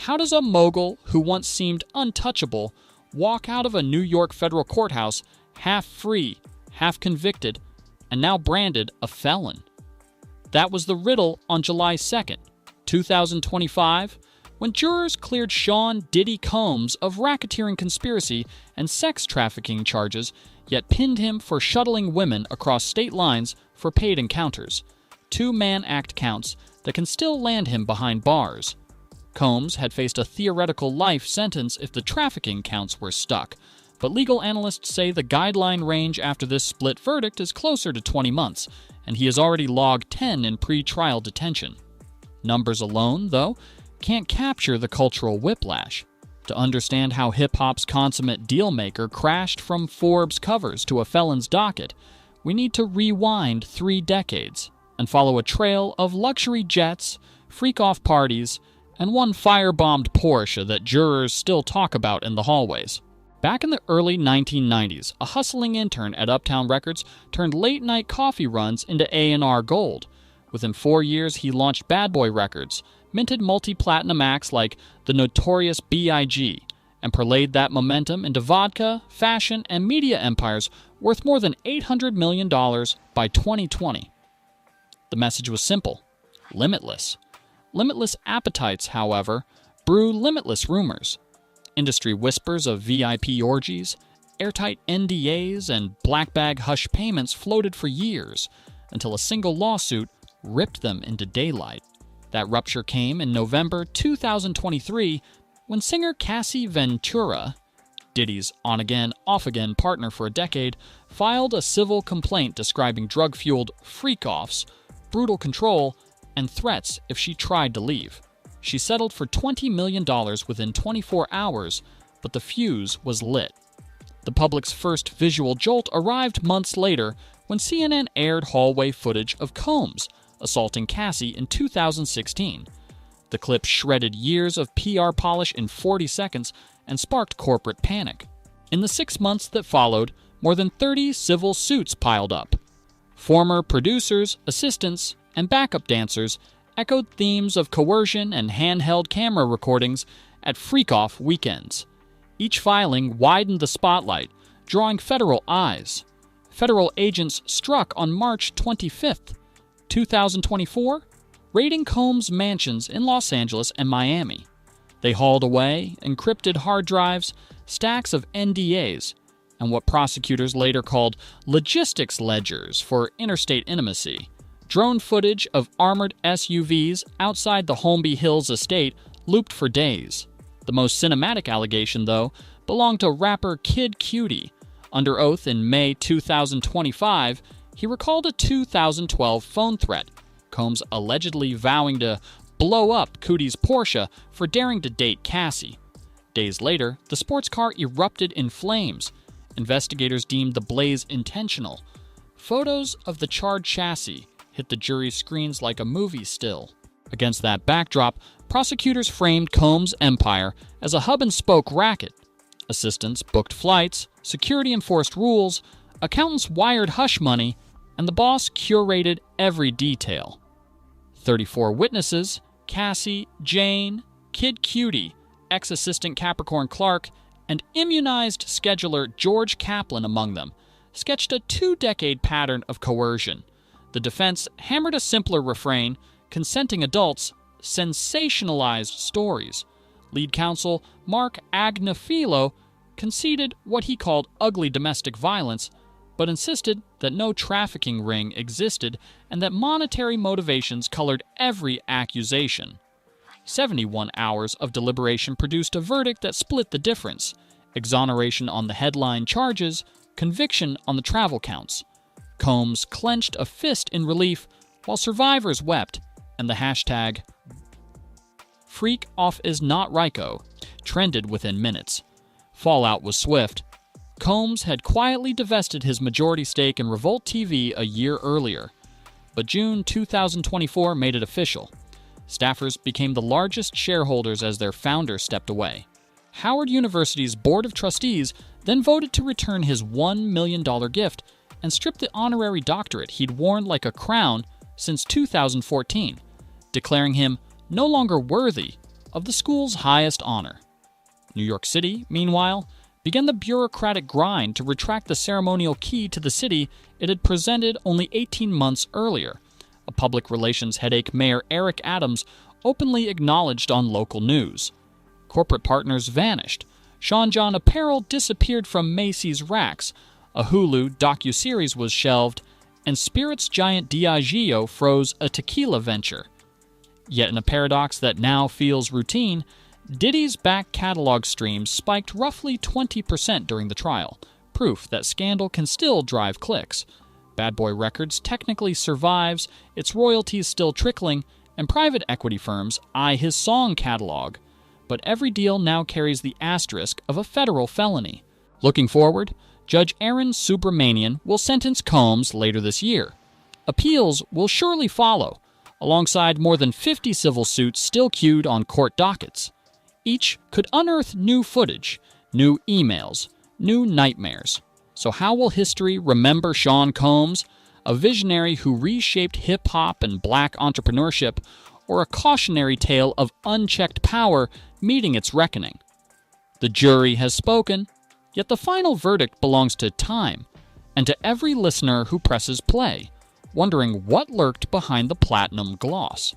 How does a mogul who once seemed untouchable walk out of a New York federal courthouse half free, half convicted, and now branded a felon? That was the riddle on July 2nd, 2025, when jurors cleared Sean Diddy Combs of racketeering conspiracy and sex trafficking charges, yet pinned him for shuttling women across state lines for paid encounters. Two Mann Act counts that can still land him behind bars. Combs had faced a theoretical life sentence if the trafficking counts were stuck, but legal analysts say the guideline range after this split verdict is closer to 20 months, and he has already logged 10 in pre-trial detention. Numbers alone, though, can't capture the cultural whiplash. To understand how hip-hop's consummate dealmaker crashed from Forbes covers to a felon's docket, we need to rewind 3 decades and follow a trail of luxury jets, freak-off parties, and one firebombed Porsche that jurors still talk about in the hallways. Back in the early 1990s, a hustling intern at Uptown Records turned late-night coffee runs into A&R gold. Within 4 years, he launched Bad Boy Records, minted multi-platinum acts like the Notorious B.I.G., and parlayed that momentum into vodka, fashion, and media empires worth more than $800 million by 2020. The message was simple: limitless. Limitless appetites, however, brew limitless rumors. Industry whispers of VIP orgies, airtight NDAs, and black bag hush payments floated for years, until a single lawsuit ripped them into daylight. That rupture came in November 2023 when singer Cassie Ventura, Diddy's on-again, off-again partner for a decade, filed a civil complaint describing drug-fueled freak-offs, brutal control, and threats if she tried to leave. She settled for $20 million within 24 hours, but the fuse was lit. The public's first visual jolt arrived months later when CNN aired hallway footage of Combs assaulting Cassie in 2016. The clip shredded years of PR polish in 40 seconds and sparked corporate panic. In the 6 months that followed, more than 30 civil suits piled up. Former producers, assistants, and backup dancers echoed themes of coercion and handheld camera recordings at freak-off weekends. Each filing widened the spotlight, drawing federal eyes. Federal agents struck on March 25th, 2024, raiding Combs' mansions in Los Angeles and Miami. They hauled away encrypted hard drives, stacks of NDAs, and what prosecutors later called logistics ledgers for interstate intimacy. Drone footage of armored SUVs outside the Holmby Hills estate looped for days. The most cinematic allegation, though, belonged to rapper Kid Cudi. Under oath in May 2025, he recalled a 2012 phone threat, Combs allegedly vowing to blow up Cudi's Porsche for daring to date Cassie. Days later, the sports car erupted in flames. Investigators deemed the blaze intentional. Photos of the charred chassis hit the jury's screens like a movie still. Against that backdrop, prosecutors framed Combs' empire as a hub-and-spoke racket. Assistants booked flights, security enforced rules, accountants wired hush money, and the boss curated every detail. 34 witnesses, Cassie, Jane, Kid Cudi, ex-assistant Capricorn Clark, and immunized scheduler George Kaplan among them, sketched a 2-decade pattern of coercion. The defense hammered a simpler refrain: consenting adults sensationalized stories. Lead counsel Mark Agnafilo conceded what he called ugly domestic violence, but insisted that no trafficking ring existed and that monetary motivations colored every accusation. 71 hours of deliberation produced a verdict that split the difference: exoneration on the headline charges, conviction on the travel counts. Combs clenched a fist in relief while survivors wept, and the hashtag #FreakOffIsNotRyko trended within minutes. Fallout was swift. Combs had quietly divested his majority stake in Revolt TV a year earlier, but June 2024 made it official. Staffers became the largest shareholders as their founder stepped away. Howard University's Board of Trustees then voted to return his $1 million gift and strip the honorary doctorate he'd worn like a crown since 2014, declaring him no longer worthy of the school's highest honor. New York City, meanwhile, began the bureaucratic grind to retract the ceremonial key to the city it had presented only 18 months earlier. A public relations headache Mayor Eric Adams openly acknowledged on local news. Corporate partners vanished. Sean John Apparel disappeared from Macy's racks. A Hulu docuseries was shelved, and spirits giant Diageo froze a tequila venture. Yet in a paradox that now feels routine, Diddy's back catalog streams spiked roughly 20% during the trial, proof that scandal can still drive clicks. Bad Boy Records technically survives, its royalties still trickling, and private equity firms eye his song catalog. But every deal now carries the asterisk of a federal felony. Looking forward, Judge Aaron Subramanian will sentence Combs later this year. Appeals will surely follow, alongside more than 50 civil suits still queued on court dockets. Each could unearth new footage, new emails, new nightmares. So how will history remember Sean Combs, a visionary who reshaped hip-hop and black entrepreneurship, or a cautionary tale of unchecked power meeting its reckoning? The jury has spoken, yet the final verdict belongs to time, and to every listener who presses play, wondering what lurked behind the platinum gloss.